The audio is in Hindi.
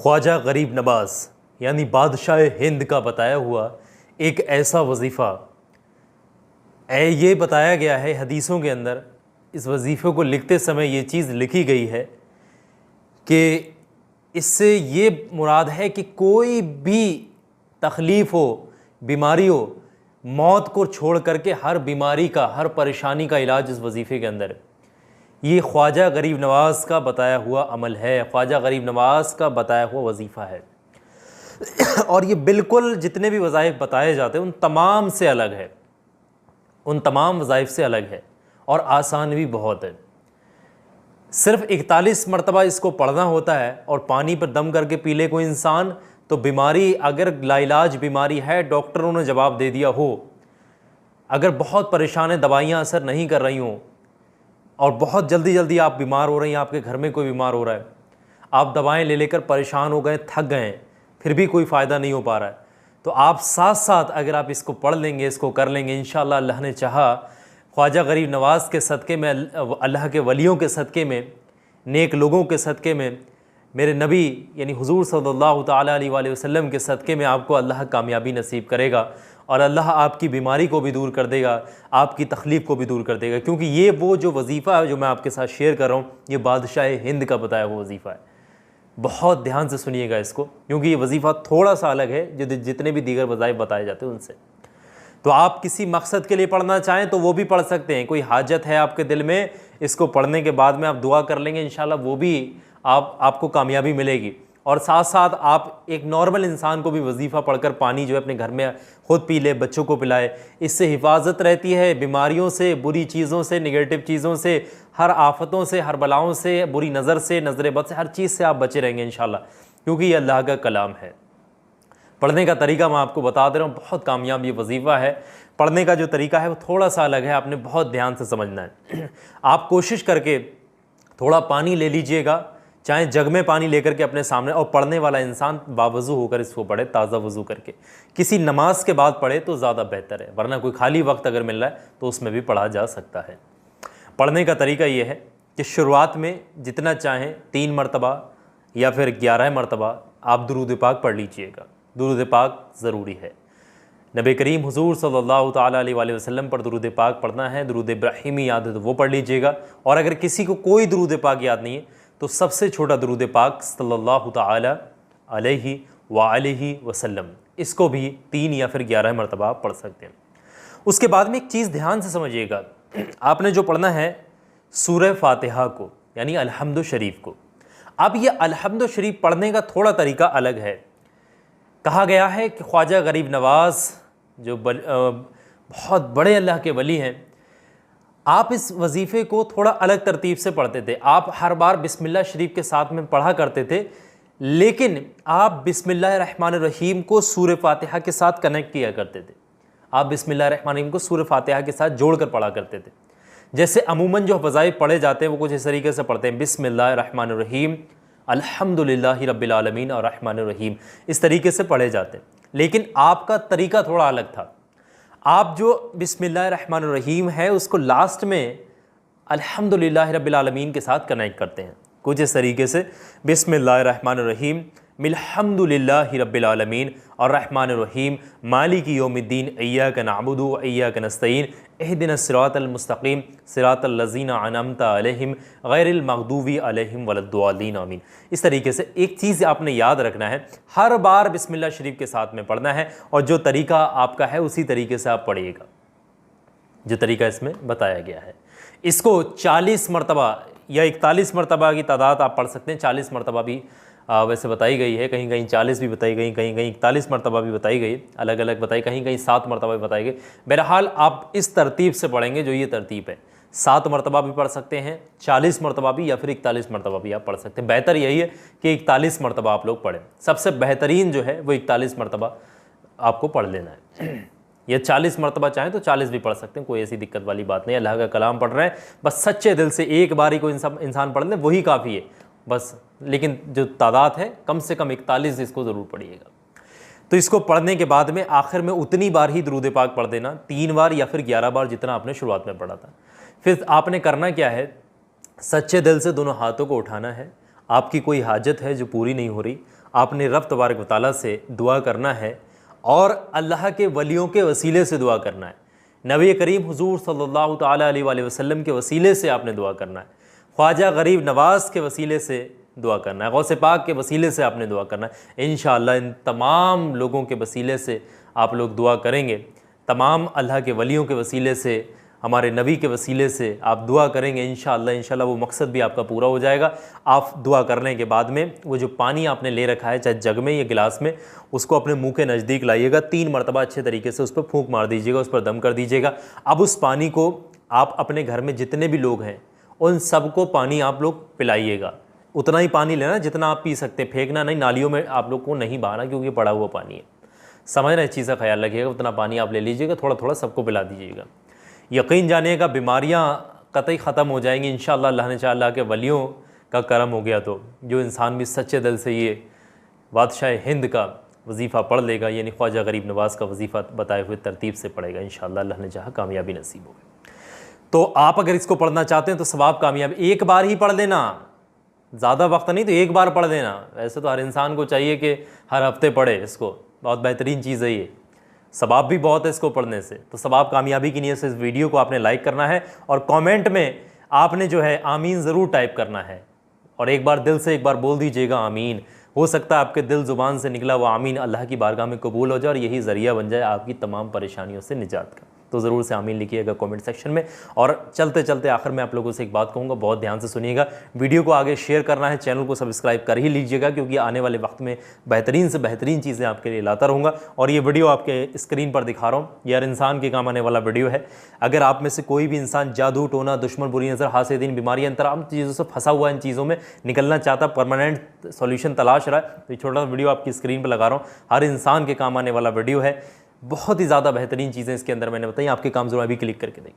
ख्वाजा गरीब नवाज़ यानी बादशाह हिंद का बताया हुआ एक ऐसा वजीफ़ा ये बताया गया है हदीसों के अंदर। इस वजीफ़े को लिखते समय ये चीज़ लिखी गई है कि इससे ये मुराद है कि कोई भी तकलीफ़ हो, बीमारी हो, मौत को छोड़ करके हर बीमारी का, हर परेशानी का इलाज इस वजीफ़े के अंदर है। ये ख्वाजा गरीब नवाज़ का बताया हुआ अमल है, ख्वाजा गरीब नवाज़ का बताया हुआ वजीफ़ा है। और ये बिल्कुल जितने भी वज़ाइफ बताए जाते हैं उन तमाम से अलग है, उन तमाम वज़ाइफ से अलग है और आसान भी बहुत है। सिर्फ 41 मरतबा इसको पढ़ना होता है और पानी पर दम करके पी ले कोई इंसान तो बीमारी अगर लाइलाज बीमारी है, डॉक्टरों ने जवाब दे दिया हो, अगर बहुत परेशान है, दवाइयाँ असर नहीं कर रही हों और बहुत जल्दी जल्दी आप बीमार हो रहे हैं, आपके घर में कोई बीमार हो रहा है, आप दवाएं ले लेकर परेशान हो गए, थक गए हैं, फिर भी कोई फ़ायदा नहीं हो पा रहा है, तो आप साथ साथ अगर आप इसको पढ़ लेंगे, इसको कर लेंगे, इंशाअल्लाह अल्लाह ने चाहा ख्वाजा गरीब नवाज़ के सदक़े में, अल्लाह के वलियों के सदक़े में, नेक लोगों के सदक़े में, मेरे नबी यानी हुज़ूर सल्लल्लाहु ताला अलैहि वसल्लम के सदक़े में आपको अल्लाह कामयाबी नसीब करेगा और अल्लाह आपकी बीमारी को भी दूर कर देगा, आपकी तकलीफ़ को भी दूर कर देगा। क्योंकि ये वो जो वजीफ़ा है जो मैं आपके साथ शेयर कर रहा हूँ, ये बादशाह हिंद का बताया हुआ वजीफ़ा है। बहुत ध्यान से सुनिएगा इसको, क्योंकि ये वजीफ़ा थोड़ा सा अलग है जो जितने भी दीगर वज़ाइफ बताए जाते हैं उनसे। तो आप किसी मकसद के लिए पढ़ना चाहें तो वो भी पढ़ सकते हैं। कोई हाजत है आपके दिल में, इसको पढ़ने के बाद में आप दुआ कर लेंगे, इंशाल्लाह वो भी आपको कामयाबी मिलेगी। और साथ साथ आप एक नॉर्मल इंसान को भी वजीफ़ा पढ़कर पानी जो है अपने घर में खुद पी ले, बच्चों को पिलाए, इससे हिफाजत रहती है बीमारियों से, बुरी चीज़ों से, निगेटिव चीज़ों से, हर आफतों से, हर बलाओं से, बुरी नज़र से, नज़र बद से, हर चीज़ से आप बचे रहेंगे इंशाल्लाह, क्योंकि ये अल्लाह का कलाम है। पढ़ने का तरीका मैं आपको बता दे रहा हूँ, बहुत कामयाब ये वजीफ़ा है। पढ़ने का जो तरीका है वो थोड़ा सा अलग है, आपने बहुत ध्यान से समझना है। आप कोशिश करके थोड़ा पानी ले लीजिएगा, चाहे जग में पानी लेकर के अपने सामने, और पढ़ने वाला इंसान बावज़ू होकर इसको पढ़े, ताज़ा वज़ू करके। किसी नमाज के बाद पढ़े तो ज़्यादा बेहतर है, वरना कोई खाली वक्त अगर मिल रहा है तो उसमें भी पढ़ा जा सकता है। पढ़ने का तरीका ये है कि शुरुआत में जितना चाहें 3 मरतबा या फिर 11 मरतबा आप दुरूद पाक पढ़ लीजिएगा। दुरूद पाक ज़रूरी है। नबी करीम हुज़ूर सल्लल्लाहु ताला अलैहि वसल्लम पर दुरूद पाक पढ़ना है। दुरूद इब्राहिमी याद है तो वो पढ़ लीजिएगा, और अगर किसी को कोई दुरूद पाक याद नहीं है तो सबसे छोटा दुरूद पाक सल्लल्लाहु ताला अलैहि वसल्लम, इसको भी 3 या फिर 11 मरतबा आप पढ़ सकते हैं। उसके बाद में एक चीज़ ध्यान से समझिएगा, आपने जो पढ़ना है सूरह फातिहा को, यानी अलहम्दु शरीफ को। अब ये अलहम्दु शरीफ पढ़ने का थोड़ा तरीका अलग है। कहा गया है कि ख्वाजा गरीब नवाज़ जो बहुत बड़े अल्लाह के वली हैं, आप इस वजीफ़े को थोड़ा अलग तरतीब से पढ़ते थे। आप हर बार बिस्मिल्लाह शरीफ के साथ में पढ़ा करते थे, लेकिन आप बिस्मिल्लाह रहमान रहीम को सूरह फातिहा के साथ कनेक्ट किया करते थे। आप बिस्मिल्लाह रहमान रहीम को सूरह फातिहा के साथ जोड़कर पढ़ा करते थे। जैसे अमूमन जो वज़ाइफ पढ़े जाते हैं वो कुछ इस तरीके से पढ़ते हैं, बिस्मिल्लाह रहमान रहीम अल्हम्दुलिल्लाहि रब्बिल आलमीन और रहमान रहीम, इस तरीके से पढ़े जाते हैं। लेकिन आपका तरीका थोड़ा अलग था। आप जो बिस्मिल्लाह रहमान रहीम है उसको लास्ट में अल्हम्दुलिल्लाहि रब्बिल आलमीन के साथ कनेक्ट करते हैं, कुछ इस तरीके से, बिस्मिल्लाह रहमान रहीम मिल्हम्दुलिल्लाहि रब्बिल आलमीन और रहमान रहीम मालिकी यौमिद्दीन इय्याका नअबुदु व इय्याका नस्तईन इहदिनस सिरातल मुस्तकीम सिरातल लज़ीना अनअमता अलैहिम गैरिल मग़दूबी अलैहिम वलद्दालीन आमीन। इस तरीके से एक चीज़ आपने याद रखना है, हर बार बिस्मिल्लाह शरीफ के साथ में पढ़ना है, और जो तरीका आपका है उसी तरीके से आप पढ़िएगा जो तरीका इसमें बताया गया है। इसको 40 मरतबा या 41 मरतबा की तादाद आप पढ़ सकते हैं। 40 मरतबा भी वैसे बताई गई है, कहीं कहीं 40 भी बताई गई, कहीं कहीं 41 मरतबा भी बताई गई, अलग अलग बताई, कहीं कहीं 7 मरतबा भी बताई गई। बहरहाल आप इस तरतीब से पढ़ेंगे जो ये तरतीब है, 7 मरतबा भी पढ़ सकते हैं, 40 मरतबा भी, या फिर 41 मरतबा भी आप पढ़ सकते हैं। बेहतर यही है कि 41 मरतबा आप लोग पढ़ें, सबसे बेहतरीन जो है वो 41 मरतबा आपको पढ़ लेना है। या 40 मरतबा चाहें तो 40 भी पढ़ सकते हैं, कोई ऐसी दिक्कत वाली बात नहीं। अल्लाह का कलाम पढ़ रहे हैं, बस सच्चे दिल से एक बारी को इंसान पढ़ ले वही काफ़ी है बस। लेकिन जो तादाद है कम से कम 41 इसको ज़रूर पढ़िएगा। तो इसको पढ़ने के बाद में आखिर में उतनी बार ही दुरूद पाक पढ़ देना, 3 बार या फिर 11 बार जितना आपने शुरुआत में पढ़ा था। फिर आपने करना क्या है, सच्चे दिल से दोनों हाथों को उठाना है। आपकी कोई हाजत है जो पूरी नहीं हो रही, आपने रब तबारक व तआला से दुआ करना है और अल्लाह के वलियों के वसीले से दुआ करना है। नबी करीम हुजूर सल्लल्लाहु ताला अलैहि वसल्लम के वसीले से आपने दुआ करना है, ख्वाजा गरीब नवाज़ के वसीले से दुआ करना है, गौसे पाक के वसीले से आपने दुआ करना है। इंशाअल्लाह इन तमाम लोगों के वसीले से आप लोग दुआ करेंगे, तमाम अल्लाह के वलियों के वसीले से, हमारे नबी के वसीले से आप दुआ करेंगे, इंशाअल्लाह वो मकसद भी आपका पूरा हो जाएगा। आप दुआ करने के बाद में वो जो पानी आपने ले रखा है, चाहे जग में या गिलास में, उसको अपने मुंह के नज़दीक लाइएगा, 3 मरतबा अच्छे तरीके से उस पर फूंक मार दीजिएगा, उस पर दम कर दीजिएगा। अब उस पानी को आप अपने घर में जितने भी लोग हैं उन सबको पानी आप लोग पिलाइएगा। उतना ही पानी लेना जितना आप पी सकते, फेंकना नहीं, नालियों में आप लोग को नहीं बहाना क्योंकि पड़ा हुआ पानी है। समझ रहे, इस चीज़ का ख्याल रखिएगा, उतना पानी आप ले लीजिएगा, थोड़ा थोड़ा सबको पिला दीजिएगा। यकीन जानिएगा बीमारियां कतई ख़त्म हो जाएंगी इंशाअल्लाह। अल्लाह ने चाहा, अल्लाह के वलियों का करम हो गया तो जो इंसान भी सच्चे दिल से ये बादशाह हिंद का वजीफ़ा पढ़ लेगा, यानी ख्वाजा गरीब नवाज़ का वजीफ़ा बताए हुए तरतीब से पढ़ेगा, इंशाअल्लाह अल्लाह ने चाहा कामयाबी नसीब होगी। तो आप अगर इसको पढ़ना चाहते हैं तो सवाब कामयाब, एक बार ही पढ़ लेना, ज़्यादा वक्त नहीं तो एक बार पढ़ देना। वैसे तो हर इंसान को चाहिए कि हर हफ्ते पढ़े इसको, बहुत बेहतरीन चीज़ है ये, सवाब भी बहुत है इसको पढ़ने से। तो सवाब कामयाबी की नीयत से इस वीडियो को आपने लाइक करना है और कमेंट में आपने जो है आमीन ज़रूर टाइप करना है और एक बार दिल से एक बार बोल दीजिएगा आमीन। हो सकता है आपके दिल ज़ुबान से निकला हुआ आमीन अल्लाह की बारगाह में कबूल हो जाए और यही ज़रिया बन जाए आपकी तमाम परेशानियों से निजात का। तो ज़रूर से आमीन लिखिएगा कमेंट सेक्शन में। और चलते चलते आखिर में आप लोगों से एक बात कहूँगा, बहुत ध्यान से सुनिएगा, वीडियो को आगे शेयर करना है, चैनल को सब्सक्राइब कर ही लीजिएगा क्योंकि आने वाले वक्त में बेहतरीन से बेहतरीन चीज़ें आपके लिए लाता रहूँगा। और ये वीडियो आपके स्क्रीन पर दिखा रहा हूँ, ये हर इंसान के काम आने वाला वीडियो है। अगर आप में से कोई भी इंसान जादू टोना, दुश्मन, बुरी नज़र, हासिदीन, बीमारियाँ, तमाम चीज़ों से फंसा हुआ, इन चीज़ों में निकलना चाहता, परमानेंट सॉल्यूशन तलाश रहा है, तो ये छोटा सा वीडियो आपकी स्क्रीन पर लगा रहा हूँ, हर इंसान के काम आने वाला वीडियो है। बहुत ही ज़्यादा बेहतरीन चीज़ें इसके अंदर मैंने बताई, आपके काम ज़रूर अभी क्लिक करके देखें।